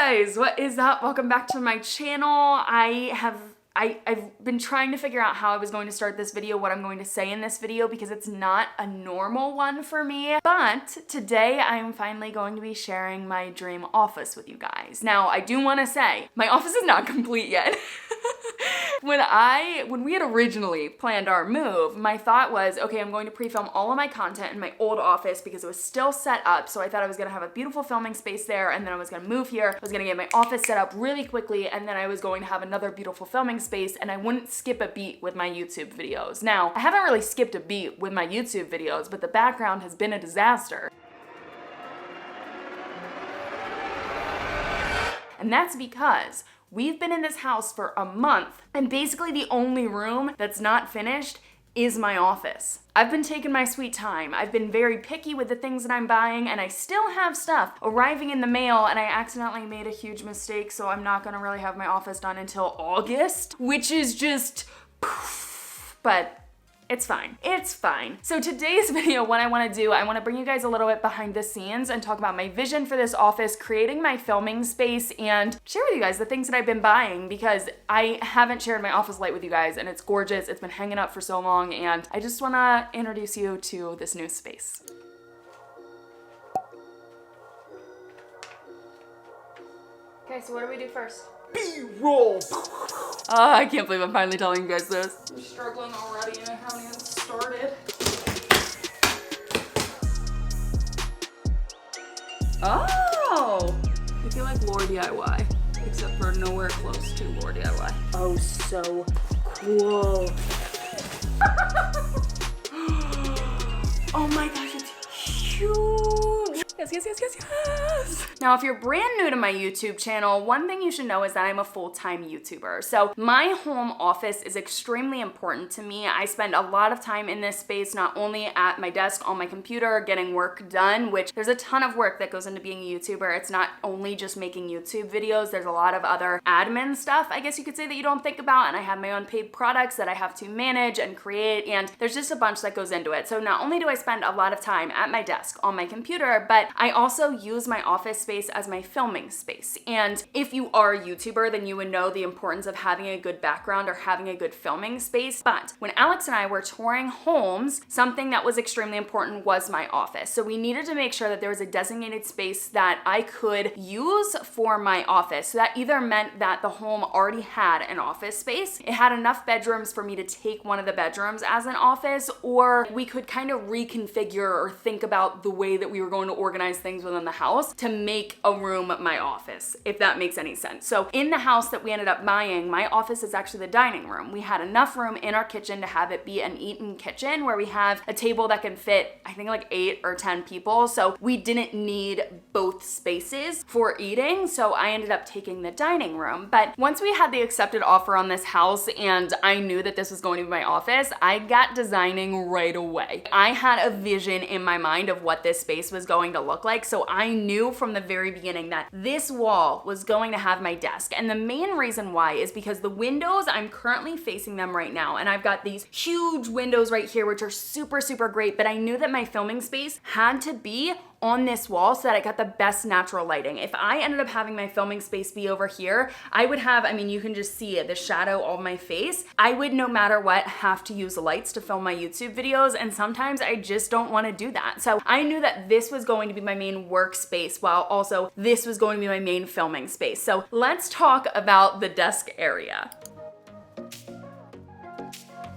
guys, what is up? Welcome back to my channel. I've been trying to figure out how I was going to start this video, what I'm going to say in this video, because it's not a normal one for me. But today I'm finally going to be sharing my dream office with you guys. Now, I do want to say, my office is not complete yet. When we had originally planned our move, my thought was, okay, I'm going to pre-film all of my content in my old office because it was still set up. So I thought I was gonna have a beautiful filming space there, and then I was gonna move here. I was gonna get my office set up really quickly, and then I was going to have another beautiful filming space, and I wouldn't skip a beat with my YouTube videos. Now, I haven't really skipped a beat with my YouTube videos, but the background has been a disaster. And that's because we've been in this house for a month, and basically the only room that's not finished is my office. I've been taking my sweet time. I've been very picky with the things that I'm buying, and I still have stuff arriving in the mail, and I accidentally made a huge mistake, so I'm not gonna really have my office done until August, which is just poof, but it's fine. It's fine. So today's video, what I wanna do, I wanna bring you guys a little bit behind the scenes and talk about my vision for this office, creating my filming space, and share with you guys the things that I've been buying, because I haven't shared my office light with you guys, and it's gorgeous. It's been hanging up for so long, and I just wanna introduce you to this new space. Okay, so what do we do first? B-roll! I can't believe I'm finally telling you guys this. I'm struggling already and I haven't even started. Oh! I feel like Lore DIY, except for nowhere close to Lore DIY. Oh, so cool. Oh my gosh, it's huge. Yes, yes, yes, yes, yes. Now, if you're brand new to my YouTube channel, one thing you should know is that I'm a full-time YouTuber. So my home office is extremely important to me. I spend a lot of time in this space, not only at my desk on my computer getting work done, which there's a ton of work that goes into being a YouTuber. It's not only just making YouTube videos. There's a lot of other admin stuff, I guess you could say, that you don't think about. And I have my own paid products that I have to manage and create. And there's just a bunch that goes into it. So not only do I spend a lot of time at my desk on my computer, but I also use my office space as my filming space. And if you are a YouTuber, then you would know the importance of having a good background or having a good filming space. But when Alex and I were touring homes, something that was extremely important was my office. So we needed to make sure that there was a designated space that I could use for my office. So that either meant that the home already had an office space, it had enough bedrooms for me to take one of the bedrooms as an office, or we could kind of reconfigure or think about the way that we were going to organize things within the house to make a room my office, if that makes any sense. So in the house that we ended up buying, my office is actually the dining room. We had enough room in our kitchen to have it be an eat-in kitchen where we have a table that can fit, I think, like 8 or 10 people. So we didn't need both spaces for eating. So I ended up taking the dining room. But once we had the accepted offer on this house and I knew that this was going to be my office, I got designing right away. I had a vision in my mind of what this space was going to look like. So I knew from the very beginning that this wall was going to have my desk. And the main reason why is because the windows, I'm currently facing them right now, and I've got these huge windows right here, which are super, super great, but I knew that my filming space had to be on this wall so that I got the best natural lighting. If I ended up having my filming space be over here, I would have, I mean, you can just see it, the shadow of my face. I would, no matter what, have to use lights to film my YouTube videos, and sometimes I just don't want to do that. So I knew that this was going to be my main workspace, while also this was going to be my main filming space. So let's talk about the desk area.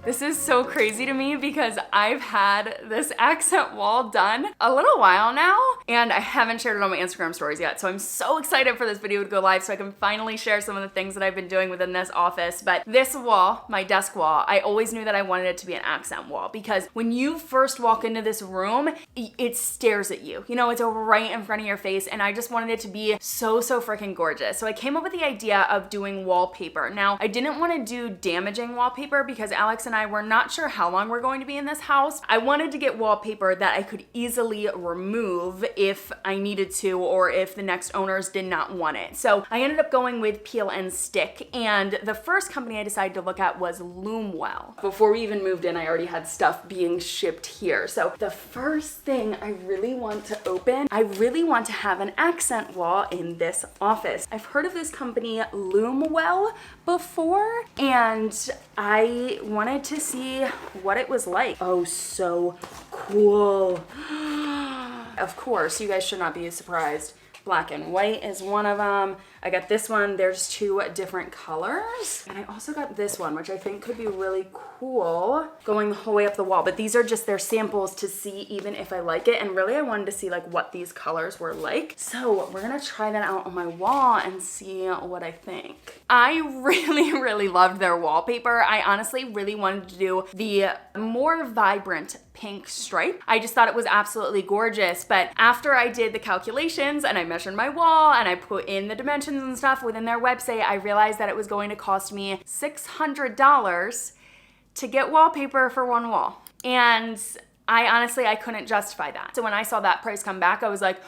This is so crazy to me because I've had this accent wall done a little while now, and I haven't shared it on my Instagram stories yet. So I'm so excited for this video to go live so I can finally share some of the things that I've been doing within this office. But this wall, my desk wall, I always knew that I wanted it to be an accent wall, because when you first walk into this room, it stares at you. You know, it's right in front of your face, and I just wanted it to be so, so freaking gorgeous. So I came up with the idea of doing wallpaper. Now, I didn't want to do damaging wallpaper because Alex and and I were not sure how long we're going to be in this house. I wanted to get wallpaper that I could easily remove if I needed to, or if the next owners did not want it. So I ended up going with peel and stick, and the first company I decided to look at was Loomwell. Before we even moved in, I already had stuff being shipped here. So the first thing I really want to open, I really want to have an accent wall in this office. I've heard of this company Loomwell before, and I wanted to see what it was like. Oh, so cool. Of course, you guys should not be surprised. Black and white is one of them. I got this one. There's two different colors. And I also got this one, which I think could be really cool, going the whole way up the wall. But these are just their samples to see even if I like it. And really, I wanted to see like what these colors were like. So we're gonna try that out on my wall and see what I think. I really loved their wallpaper. I honestly really wanted to do the more vibrant pink stripe. I just thought it was absolutely gorgeous. But after I did the calculations and I measured my wall and I put in the dimensions and stuff within their website, I realized that it was going to cost me $600 to get wallpaper for one wall. And I couldn't justify that. So when I saw that price come back, I was like,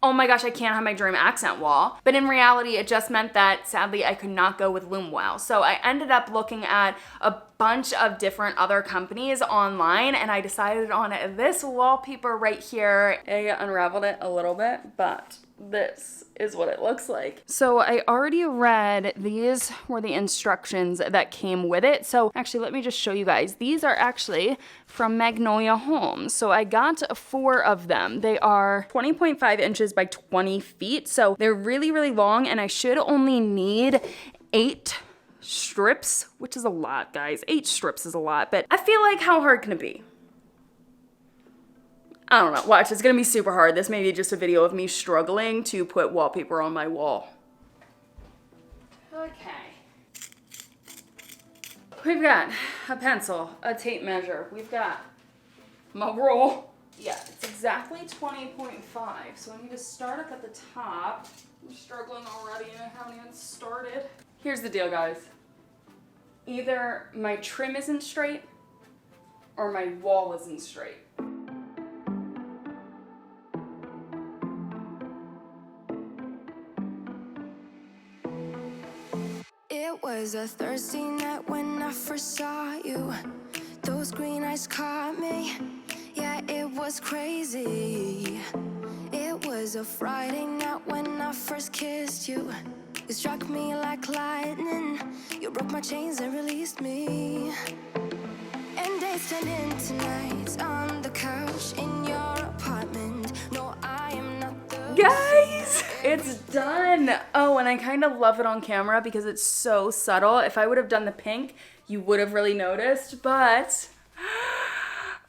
oh my gosh, I can't have my dream accent wall. But in reality, it just meant that sadly I could not go with Loomwell. So I ended up looking at a bunch of different other companies online, and I decided on this wallpaper right here. I unraveled it a little bit, but this is what it looks like. So I already read, these were the instructions that came with it. So actually, let me just show you guys. These are actually from Magnolia Homes. So I got 4 of them. They are 20.5 inches by 20 feet. So they're really long, and I should only need 8 strips, which is a lot, guys. 8 strips is a lot, but I feel like how hard can it be? I don't know. Watch, it's gonna be super hard. This may be just a video of me struggling to put wallpaper on my wall. Okay. We've got a pencil, a tape measure. We've got my roll. Yeah, it's exactly 20.5. So I need to start up at the top. I'm struggling already and I haven't even started. Here's the deal, guys. Either my trim isn't straight or my wall isn't straight. It was a Thursday night when I first saw you. Those green eyes caught me. Yeah, it was crazy. It was a Friday night when I first kissed you. You struck me like lightning. You broke my chains and released me. And days turned into nights on the couch in your apartment. No, I am not the Guys, it's done. Oh, and I kind of love it on camera because it's so subtle. If I would have done the pink, you would have really noticed, but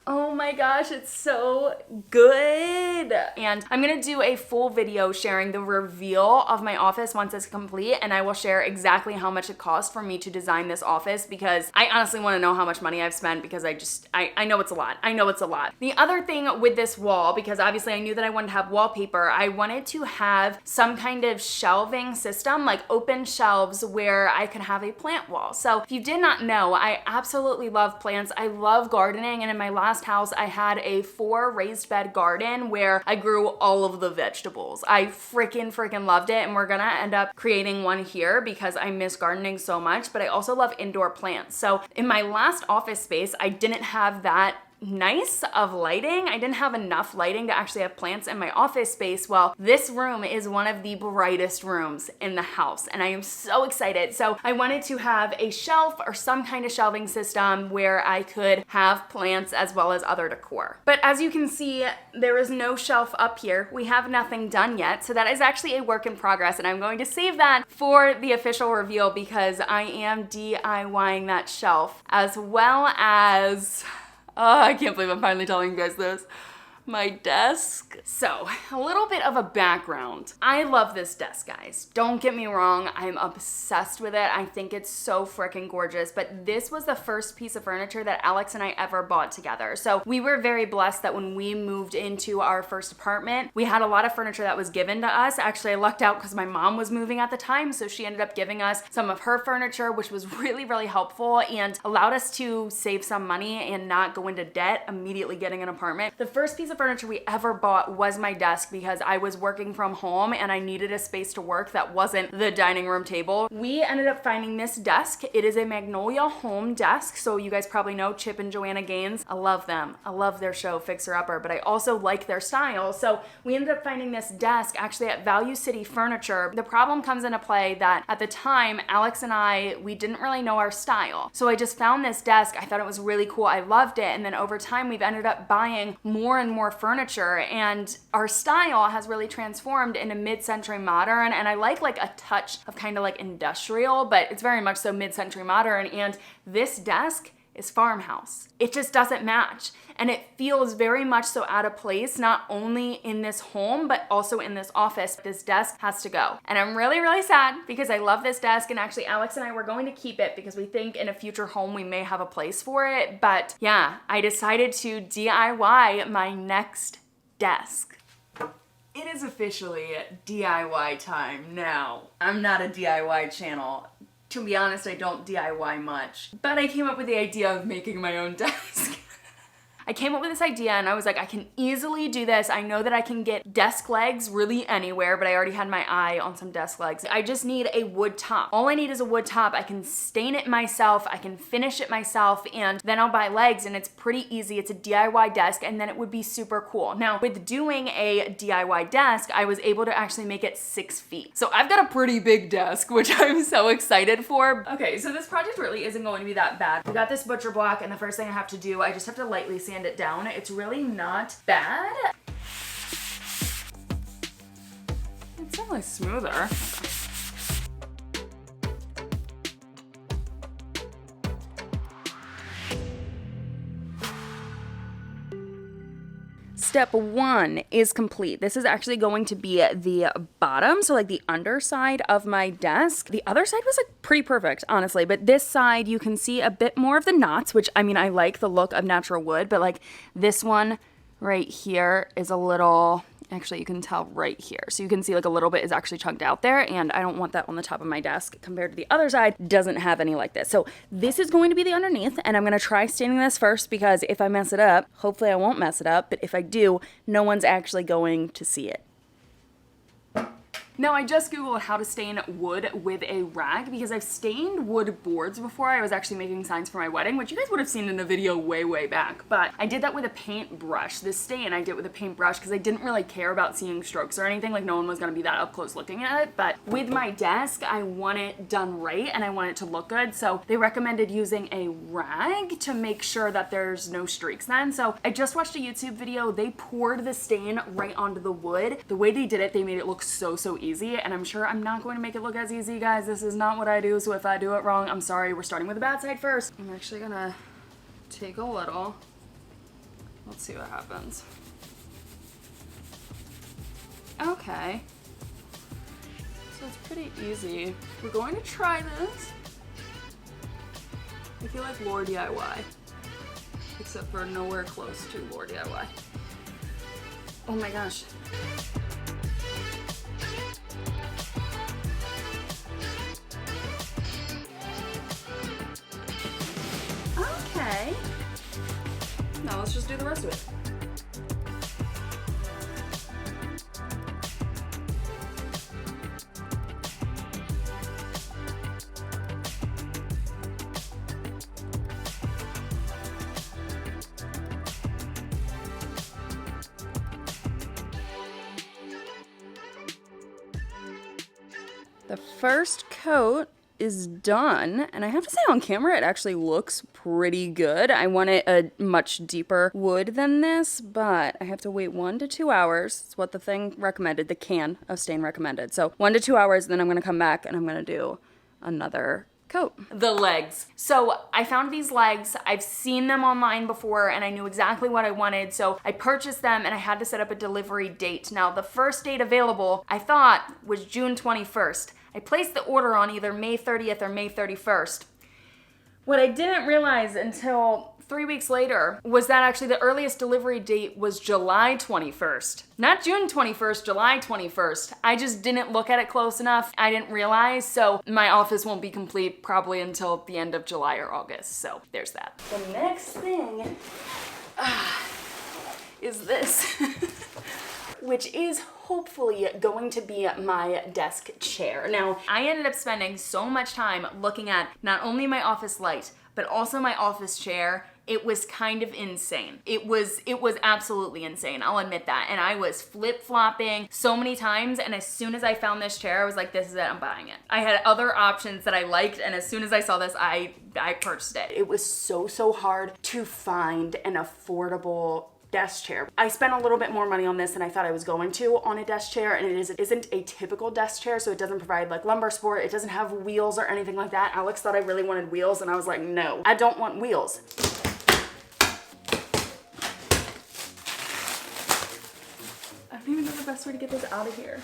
oh my gosh, it's so good. And I'm gonna do a full video sharing the reveal of my office once it's complete, and I will share exactly how much it cost for me to design this office because I honestly wanna know how much money I've spent because I know it's a lot. I know it's a lot. The other thing with this wall, because obviously I knew that I wanted to have wallpaper, I wanted to have some kind of shelving system, like open shelves where I could have a plant wall. So if you did not know, I absolutely love plants. I love gardening, and in my last house I had a 4 raised bed garden where I grew all of the vegetables. I freaking loved it, and we're gonna end up creating one here because I miss gardening so much, but I also love indoor plants. So in my last office space, I didn't have that nice of lighting. I didn't have enough lighting to actually have plants in my office space. Well, this room is one of the brightest rooms in the house, and I am so excited. So I wanted to have a shelf or some kind of shelving system where I could have plants as well as other decor. But as you can see, there is no shelf up here. We have nothing done yet, so that is actually a work in progress, and I'm going to save that for the official reveal because I am DIYing that shelf, as well as I can't believe I'm finally telling you guys this. my desk. So, a little bit of a background. I love this desk, guys. Don't get me wrong, I'm obsessed with it. I think it's so freaking gorgeous, but this was the first piece of furniture that Alex and I ever bought together. So we were very blessed that when we moved into our first apartment, we had a lot of furniture that was given to us. Actually, I lucked out because my mom was moving at the time, so she ended up giving us some of her furniture, which was really, really helpful and allowed us to save some money and not go into debt immediately getting an apartment. The first piece of furniture we ever bought was my desk because I was working from home and I needed a space to work that wasn't the dining room table. We ended up finding this desk. It is a Magnolia Home desk, so you guys probably know Chip and Joanna Gaines. I love them. I love their show Fixer Upper, but I also like their style. So we ended up finding this desk actually at Value City Furniture. The problem comes into play that at the time, Alex and I, we didn't really know our style. So I just found this desk. I thought it was really cool. I loved it. And then over time, we've ended up buying more and more furniture, and our style has really transformed into mid-century modern. And I like a touch of kind of like industrial, but it's very much so mid-century modern. And this desk is farmhouse. It just doesn't match. And it feels very much so out of place, not only in this home, but also in this office. This desk has to go. And I'm really, really sad because I love this desk. And actually, Alex and I were going to keep it because we think in a future home we may have a place for it. But yeah, I decided to DIY my next desk. It is officially DIY time now. I'm not a DIY channel. To be honest, I don't DIY much, but I came up with the idea of making my own desk. I came up with this idea and I was like, I can easily do this. I know that I can get desk legs really anywhere, but I already had my eye on some desk legs. I just need a wood top. All I need is a wood top. I can stain it myself. I can finish it myself, and then I'll buy legs, and it's pretty easy. It's a DIY desk, and then it would be super cool. Now, with doing a DIY desk, I was able to actually make it 6 feet. So I've got a pretty big desk, which I'm so excited for. Okay, so this project really isn't going to be that bad. We got this butcher block, and the first thing I have to do, I just have to lightly sand it down. It's really not bad. It's definitely smoother. Step 1 is complete. This is actually going to be the bottom, so like the underside of my desk. The other side was like pretty perfect, honestly, but this side you can see a bit more of the knots, which I mean, I like the look of natural wood, but like this one right here is a little, actually you can tell right here. So you can see like a little bit is actually chunked out there, and I don't want that on the top of my desk compared to the other side. Doesn't have any like this. So this is going to be the underneath, and I'm gonna try staining this first because if I mess it up, hopefully I won't mess it up, but if I do, no one's actually going to see it. Now, I just Googled how to stain wood with a rag because I've stained wood boards before. I was actually making signs for my wedding, which you guys would have seen in a video way, way back. But I did that with a paintbrush. This stain I did with a paintbrush because I didn't really care about seeing strokes or anything. Like, no one was going to be that up close looking at it. But with my desk, I want it done right and I want it to look good. So they recommended using a rag to make sure that there's no streaks then. So I just watched a YouTube video. They poured the stain right onto the wood. The way they did it, they made it look so easy. And I'm sure I'm not going to make it look as easy, guys. This is not what I do, so if I do it wrong, I'm sorry. We're starting with the bad side first. I'm actually gonna take a little. Let's see what happens. Okay. So it's pretty easy. We're going to try this. I feel like Lore DIY. Except for nowhere close to Lore DIY. Oh my gosh. Okay. Now let's just do the rest of it. The first coat is done, and I have to say on camera it actually looks pretty good. I wanted a much deeper wood than this, but I have to wait 1 to 2 hours. It's what the thing recommended, the can of stain recommended. So 1 to 2 hours, then I'm gonna come back and I'm gonna do another coat. The legs. So I found these legs. I've seen them online before and I knew exactly what I wanted. So I purchased them and I had to set up a delivery date. Now the first date available, I thought, was June 21st. I placed the order on either May 30th or May 31st. What I didn't realize until 3 weeks later was that actually the earliest delivery date was July 21st. Not June 21st, July 21st. I just didn't look at it close enough. I didn't realize, so my office won't be complete probably until the end of July or August. So there's that. The next thing is this, which is hopefully going to be my desk chair. Now, I ended up spending so much time looking at not only my office light, but also my office chair. It was kind of insane. It was absolutely insane, I'll admit that. And I was flip-flopping so many times, and as soon as I found this chair, I was like, this is it, I'm buying it. I had other options that I liked, and as soon as I saw this, I purchased it. It was so hard to find an affordable desk chair. I spent a little bit more money on this than I thought I was going to on a desk chair, and it isn't a typical desk chair, so it doesn't provide like lumbar support, it doesn't have wheels or anything like that. Alex thought I really wanted wheels, and I was like, no, I don't want wheels. I don't even know the best way to get this out of here.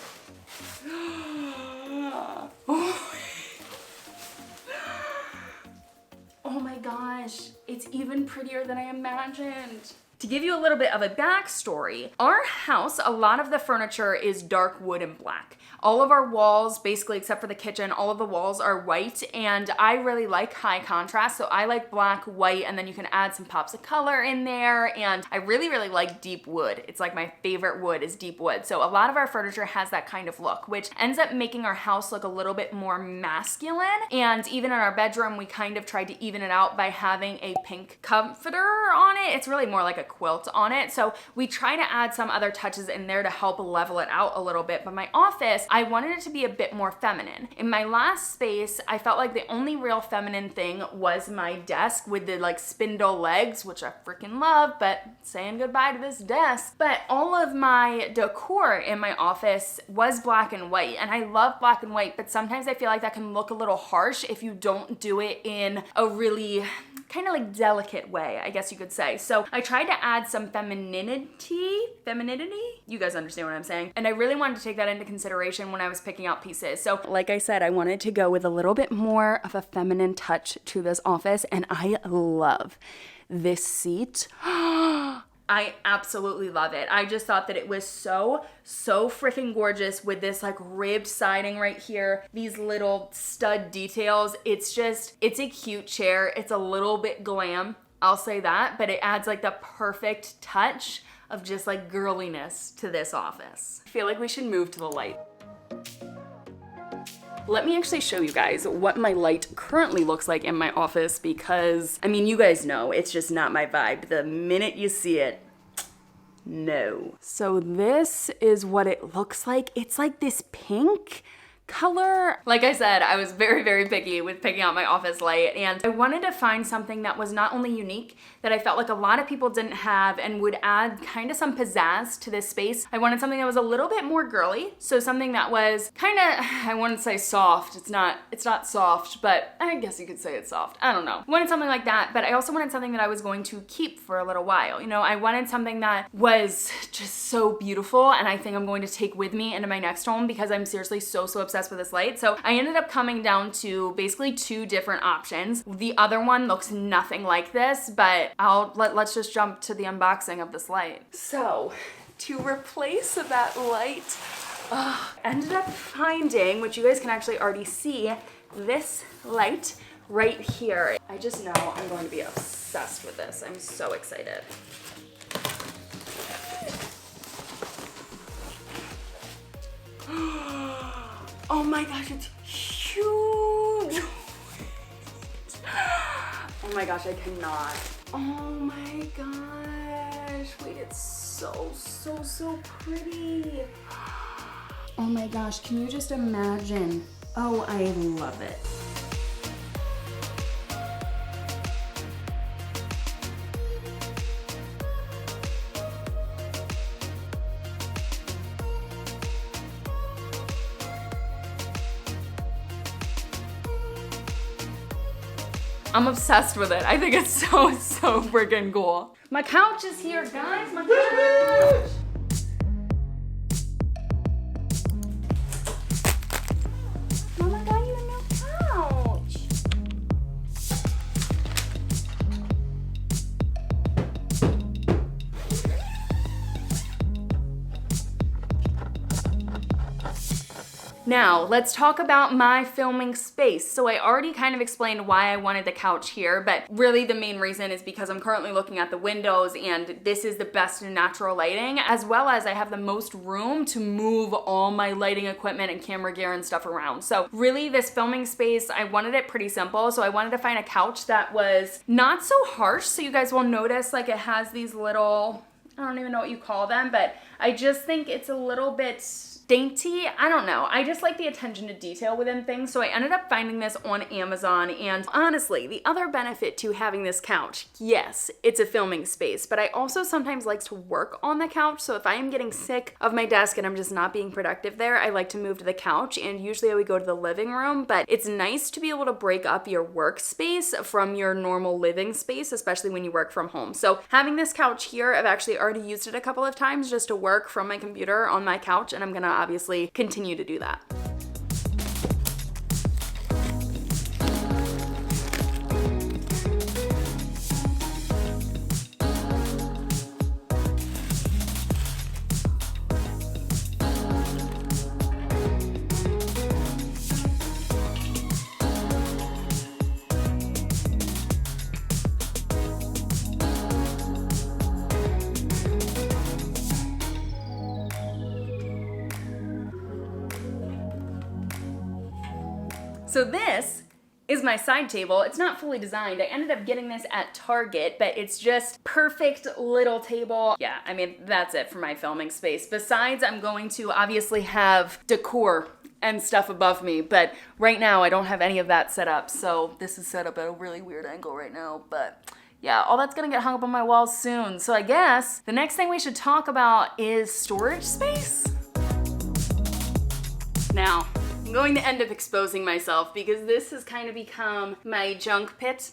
Oh my gosh, it's even prettier than I imagined. To give you a little bit of a backstory, our house, a lot of the furniture is dark wood and black. All of our walls, basically except for the kitchen, all of the walls are white, and I really like high contrast, so I like black, white, and then you can add some pops of color in there, and I really like deep wood. It's like my favorite wood is deep wood, so a lot of our furniture has that kind of look, which ends up making our house look a little bit more masculine, and even in our bedroom, we kind of tried to even it out by having a pink comforter on it. It's really more like a quilt on it, so we try to add some other touches in there to help level it out a little bit, but my office, I wanted it to be a bit more feminine. In my last space, I felt like the only real feminine thing was my desk with the like spindle legs, which I freaking love, but saying goodbye to this desk. But all of my decor in my office was black and white, and I love black and white, but sometimes I feel like that can look a little harsh if you don't do it in a really kind of like delicate way, I guess you could say. So I tried to add some femininity, you guys understand what I'm saying, and I really wanted to take that into consideration when I was picking out pieces. So like I said, I wanted to go with a little bit more of a feminine touch to this office, and I love this seat. I absolutely love it. I just thought that it was so freaking gorgeous with this like ribbed siding right here, these little stud details. It's a cute chair. It's a little bit glam, I'll say that, but it adds like the perfect touch of just like girliness to this office. I feel like we should move to the light. Let me actually show you guys what my light currently looks like in my office, because, I mean, you guys know, it's just not my vibe. The minute you see it, no. So this is what it looks like. It's like this pink color. Like I said, I was very picky with picking out my office light, and I wanted to find something that was not only unique, that I felt like a lot of people didn't have and would add kind of some pizzazz to this space. I wanted something that was a little bit more girly, so something that was kind of, I wouldn't say soft, it's not soft, but I guess you could say it's soft, I don't know. I wanted something like that, but I also wanted something that I was going to keep for a little while. You know, I wanted something that was just so beautiful, and I think I'm going to take with me into my next home, because I'm seriously so obsessed with this light. So I ended up coming down to basically 2 different options. The other one looks nothing like this, but let's just jump to the unboxing of this light. So to replace that light, ended up finding, which you guys can actually already see, this light right here. I just know I'm going to be obsessed with this. I'm so excited. Oh my gosh, it's huge. Oh my gosh, I cannot. Oh my gosh. Wait, it's so pretty. Oh my gosh, can you just imagine? Oh, I love it. I'm obsessed with it. I think it's so freaking cool. My couch is here, guys, my couch. Mama got you a new couch. Now, let's talk about my filming space. So I already kind of explained why I wanted the couch here, but really the main reason is because I'm currently looking at the windows and this is the best natural lighting, as well as I have the most room to move all my lighting equipment and camera gear and stuff around. So really this filming space, I wanted it pretty simple. So I wanted to find a couch that was not so harsh. So you guys will notice like it has these little, I don't even know what you call them, but I just think it's a little bit dainty. I don't know. I just like the attention to detail within things. So I ended up finding this on Amazon. And honestly, the other benefit to having this couch, yes, it's a filming space, but I also sometimes like to work on the couch. So if I am getting sick of my desk and I'm just not being productive there, I like to move to the couch. And usually I would go to the living room, but it's nice to be able to break up your workspace from your normal living space, especially when you work from home. So having this couch here, I've actually already used it a couple of times just to work from my computer on my couch, and I'm gonna obviously continue to do that. So this is my side table. It's not fully designed. I ended up getting this at Target, but it's just perfect little table. Yeah, I mean, that's it for my filming space. Besides, I'm going to obviously have decor and stuff above me, but right now I don't have any of that set up. So this is set up at a really weird angle right now, but yeah, all that's gonna get hung up on my walls soon. So I guess the next thing we should talk about is storage space. Now, I'm going to end up exposing myself because this has kind of become my junk pit,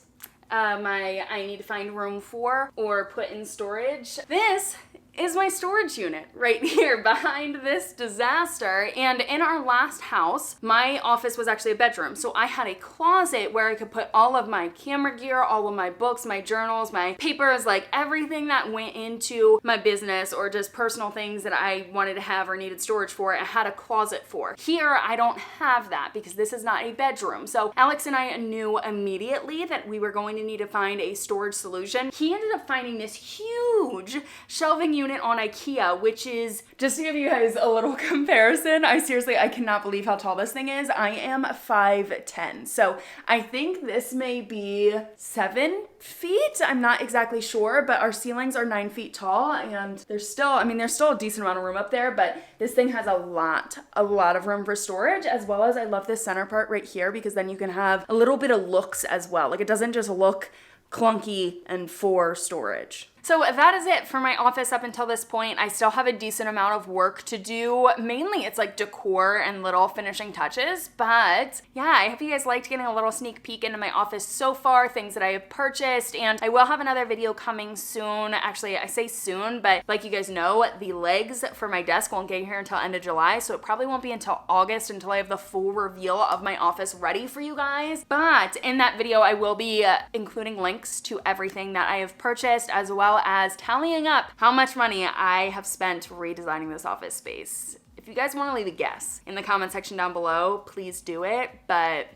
my I need to find room for or put in storage. This is my storage unit right here behind this disaster. And in our last house, my office was actually a bedroom. So I had a closet where I could put all of my camera gear, all of my books, my journals, my papers, like everything that went into my business or just personal things that I wanted to have or needed storage for, I had a closet for. Here, I don't have that because this is not a bedroom. So Alex and I knew immediately that we were going to need to find a storage solution. He ended up finding this huge shelving unit on IKEA, which is, just to give you guys a little comparison, I cannot believe how tall this thing is. I am 5'10", so I think this may be 7 feet. I'm not exactly sure, but our ceilings are 9 feet tall, and there's still a decent amount of room up there, but this thing has a lot of room for storage, as well as I love this center part right here because then you can have a little bit of looks as well. Like it doesn't just look clunky and for storage. So that is it for my office up until this point. I still have a decent amount of work to do. Mainly it's like decor and little finishing touches, but yeah, I hope you guys liked getting a little sneak peek into my office so far, things that I have purchased, and I will have another video coming soon. Actually, I say soon, but like you guys know, the legs for my desk won't get here until end of July, so it probably won't be until August until I have the full reveal of my office ready for you guys. But in that video, I will be including links to everything that I have purchased, as well as tallying up how much money I have spent redesigning this office space. If you guys want to leave a guess in the comment section down below, please do it, but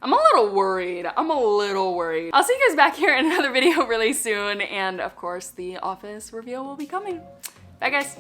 I'm a little worried. I'll see you guys back here in another video really soon, and of course the office reveal will be coming. Bye guys.